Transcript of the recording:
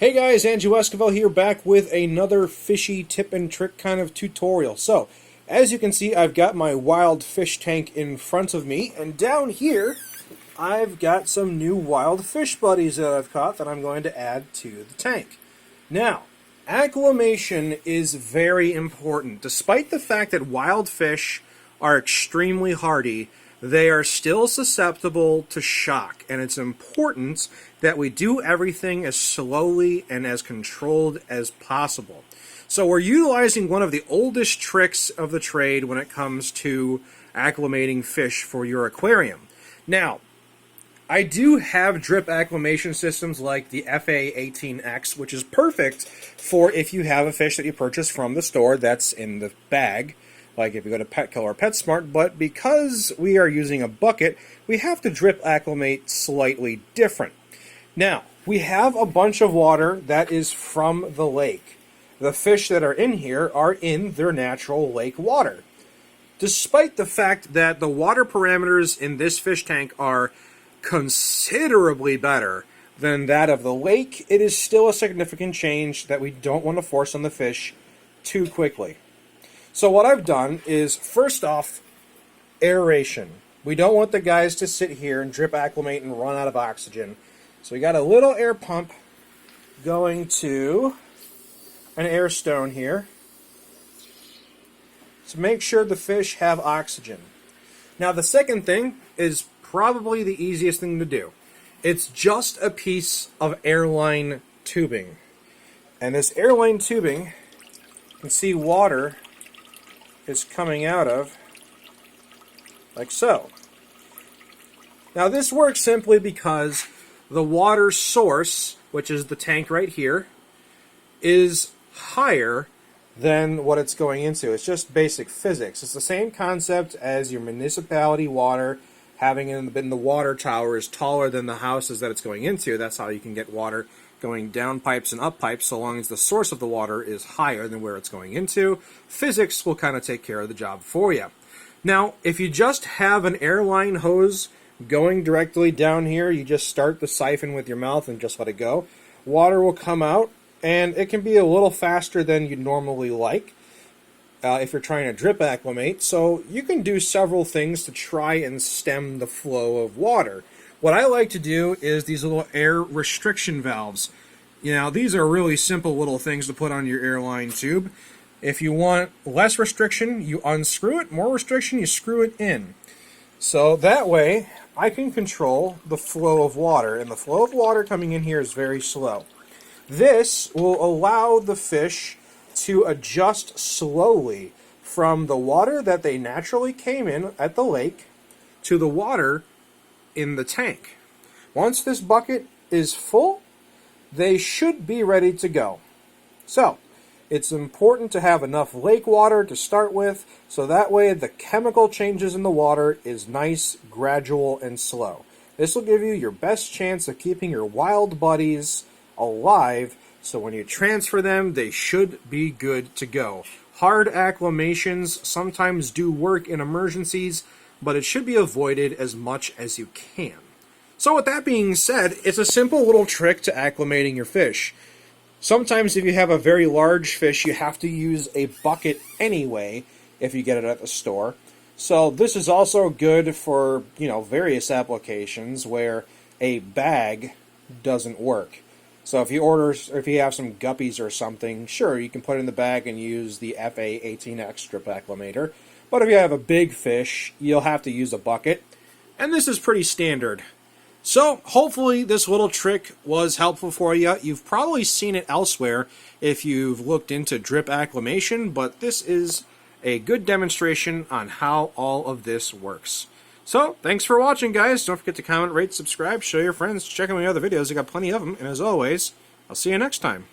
Hey guys, Andrew Esquivel here, back with another fishy tip and trick kind of tutorial. So, as you can see, I've got my wild fish tank in front of me, and down here, I've got some new wild fish buddies that I've caught that I'm going to add to the tank. Now, acclimation is very important. Despite the fact that wild fish are extremely hardy, they are still susceptible to shock, and it's important that we do everything as slowly and as controlled as possible. So we're utilizing one of the oldest tricks of the trade when it comes to acclimating fish for your aquarium. Now, I do have drip acclimation systems like the FA18X, which is perfect for if you have a fish that you purchase from the store that's in the bag, like if you go to Petco or PetSmart, but because we are using a bucket, we have to drip acclimate slightly different. Now, we have a bunch of water that is from the lake. The fish that are in here are in their natural lake water. Despite the fact that the water parameters in this fish tank are considerably better than that of the lake, it is still a significant change that we don't want to force on the fish too quickly. So what I've done is, first off, aeration. We don't want the guys to sit here and drip acclimate and run out of oxygen. So we got a little air pump going to an air stone here to make sure the fish have oxygen. Now the second thing is probably the easiest thing to do. It's just a piece of airline tubing. And this airline tubing, you can see water is coming out of like so. Now this works simply because the water source, which is the tank right here, is higher than what it's going into. It's just basic physics. It's the same concept as your municipality water having in the water tower is taller than the houses that it's going into. That's how you can get water going down pipes and up pipes, so long as the source of the water is higher than where it's going into. Physics will kind of take care of the job for you. Now, if you just have an airline hose going directly down here, you just start the siphon with your mouth and just let it go. Water will come out, and it can be a little faster than you'd normally like if you're trying to drip acclimate. So you can do several things to try and stem the flow of water. What I like to do is these little air restriction valves. You know, these are really simple little things to put on your airline tube. If you want less restriction, you unscrew it. More restriction, you screw it in. So that way, I can control the flow of water. And the flow of water coming in here is very slow. This will allow the fish to adjust slowly from the water that they naturally came in at the lake to the water in the tank. Once this bucket is full, they should be ready to go. So, it's important to have enough lake water to start with, so that way the chemical changes in the water is nice, gradual, and slow. This will give you your best chance of keeping your wild buddies alive, so when you transfer them, they should be good to go. Hard acclimations sometimes do work in emergencies, but it should be avoided as much as you can. So with that being said, it's a simple little trick to acclimating your fish. Sometimes if you have a very large fish, you have to use a bucket anyway if you get it at the store. So this is also good for, various applications where a bag doesn't work. So if you have some guppies or something, sure, you can put it in the bag and use the FA18X drip acclimator. But if you have a big fish, you'll have to use a bucket. And this is pretty standard. So, hopefully this little trick was helpful for you. You've probably seen it elsewhere if you've looked into drip acclimation, but this is a good demonstration on how all of this works. So, thanks for watching, guys. Don't forget to comment, rate, subscribe, show your friends, check out my other videos. I got plenty of them, and as always, I'll see you next time.